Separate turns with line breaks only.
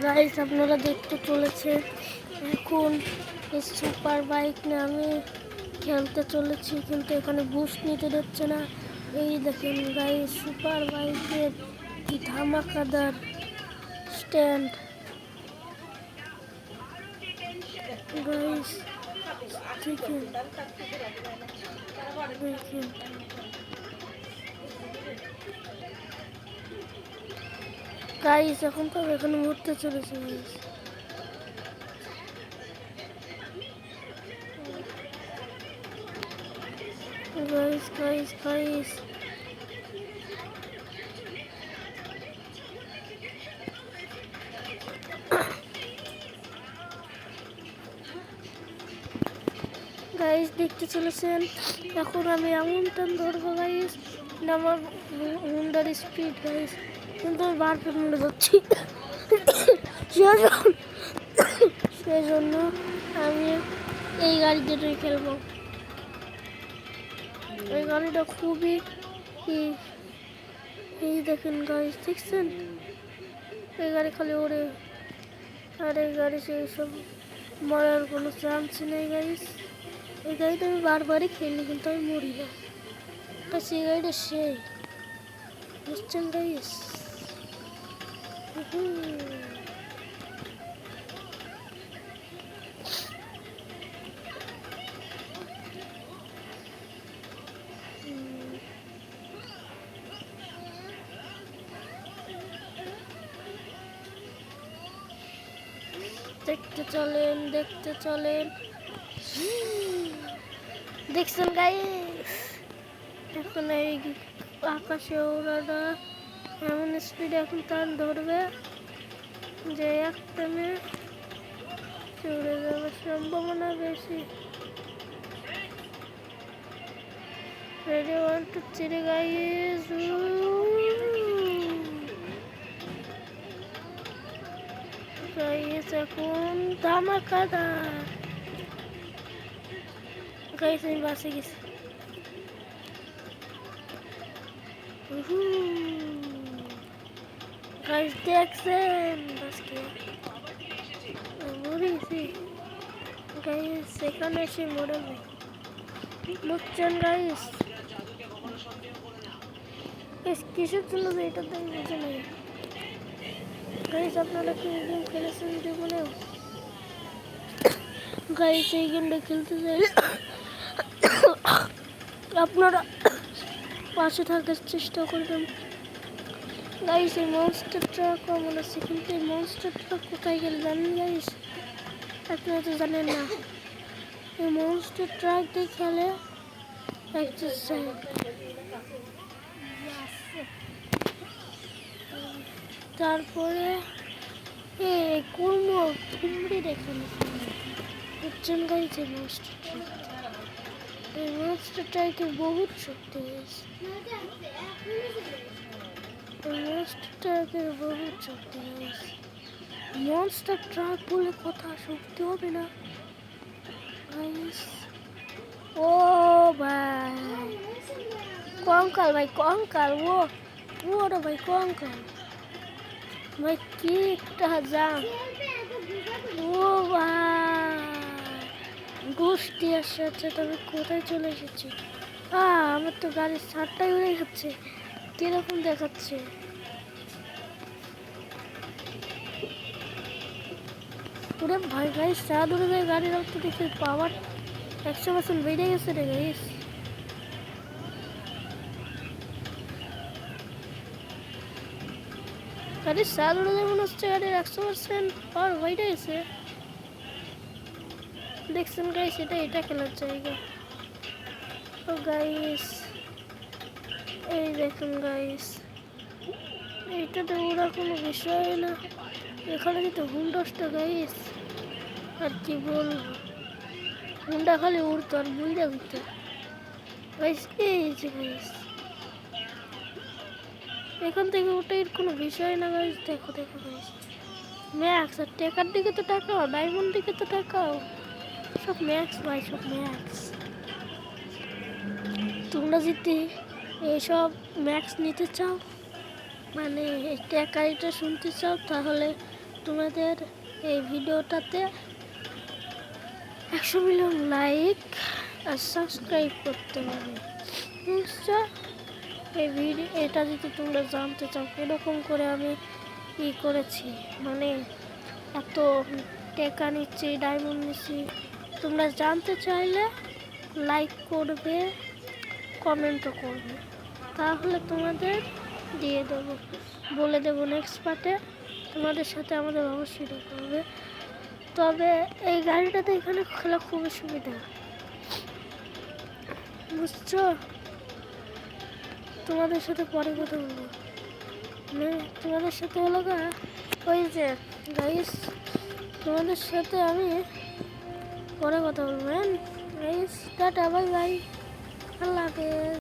Guys আপনারা দেখতে চলেছে এখন এই সুপার বাইক নিয়ে আমি খেলতে চলেছি, কিন্তু এখানে বুস্ট নিতে দিচ্ছে না। এই দেখেন গাইস সুপার বাইকের কি ধামাকাদার স্ট্যান্ড গাইস, দেখেন দেখেন গাইস, এখন তো এখানে মরতে চলেছে গাইস গাইস গাইস গাইস দেখতে চলেছেন। এখন আমি এমন টান ধরবো গাইস, আমার হুন্ডার স্পিড গাইস, কিন্তু আমি বারবার মরে যাচ্ছি। সেই জন্য আমি এই গাড়ি দুটোই খেলবো। এই গাড়িটা খুবই এই দেখেন গাইস, দেখছেন এই গাড়ি খালি ওড়ে, আর এই গাড়ি সেই সব মরার কোনো চান্স নেই গাইস। এই গাড়িটা আমি বারবারই খেলি, কিন্তু আমি মরি না। তা সেই গাড়িটা সেই বুঝছেন গাইস। দেখতে চলেন দেখতে চলেন, দেখছেন গাইস এখন এই আকাশে ওড়াটা এমন স্পিডে এখন টান ধরবে যে একটানে চড়ে যাওয়ার সম্ভাবনা বেশি। রেডি 1 2 3 গাইস, গাইস এখন ধামাকাদার গাইস, আমি বাসে গেছি। গাইস দেখছেন বাসকে মরে গেছি গাইস, সেখানে এসে মরে নেই বুঝছেন গাইস। কিসের জন্য এটা তাই বুঝে নেই গাইস। আপনারা কি গেম খেলেছেন জীবনেও গাইস? এই গেমটা খেলতে চাইলে আপনারা পাশে থাকার চেষ্টা করবেন গাইস। এই মনস্টার ট্রাক আমার আছে, কিন্তু এই মনস্টার ট্রাক কোথায় গেল জানেন গাইস? আপনারা তো জানেন না। এই মনস্টার ট্রাক দিয়ে খেলে তারপরে কুমড়ো কুমড়ি দেখানো বুঝছেন গাইস। এই মনস্টার ট্রাক, এই মনস্টার ট্রাকে বহুত শক্তি হয়েছে, মনস্টার ট্রাকের বহুত শক্তি হয়েছে। মনস্টার ট্রাক বলে কথা, শক্তি হবে না গাইস। ও ভাই কঙ্কাল, ভাই কঙ্কাল, ওরে ভাই কঙ্কাল ভাই, কি একটা জাম। ও ভাই গোষ্ঠী আসছে, তবে কোথায় চলে এসেছি? আমার তো গাড়ির ছাদটাই উড়ে যাচ্ছে, কিরকম দেখাচ্ছে। ওরে ভাই গাইস, ছাদ উড়ে যায়, গাড়ির অবস্থা দেখে পাওয়ার 100% বেড়ে গেছে রে গাইস। গাড়ির ছাদ উড়ে যায় মনে হচ্ছে, গাড়ির 100% পাওয়ার বেড়ে গেছে। দেখছেন গাইস, এটা খেলার জায়গা। তো গাইস এই দেখুন গাইস, এইটাতে ওরা কোনো বিষয় না। এখানে কিন্তু হুন্ডাসটা গাইস, আর কি বলবো, হুন্ডা খালি উড়তো আর বুইরা উঠতো গাইস। এই যে গাইস এখান থেকে ওটাই কোনো বিষয় না গাইস। দেখো দেখো গাইস, ম্যাক্স আর টেকার দিকে তো টাকাও, ডায়মন্ড দিকে তো টাকাও, সব ম্যাক্স ভাই, সব ম্যাক্স। তোমরা যদি এইসব ম্যাক্স নিতে চাও, মানে টেকারিটা শুনতে চাও, তাহলে তোমাদের এই ভিডিওটাতে 100 মিলিয়ন লাইক আর সাবস্ক্রাইব করতে হবে, বুঝছো? এটা যদি তোমরা জানতে চাও কিরকম করে আমি করেছি, মানে এত টাকা নিচ্ছি, ডায়মন্ড নিচ্ছি, তোমরা জানতে চাইলে লাইক করবে, কমেন্টও করবে, তাহলে তোমাদের দিয়ে দেবো, বলে দেবো নেক্সট পার্টে। তোমাদের সাথে আমাদের অবশ্যই দেখা হবে। তবে এই গাড়িটাতে এখানে খেলা খুবই সুবিধা, বুঝছো? তোমাদের সাথে পরে কথা বলবো, তোমাদের সাথে হলো ওই যে গাইস, তোমাদের সাথে আমি পরে কথা বলবো। গাইস টাটা, বাই বাই, আল্লাহ হাফেজ।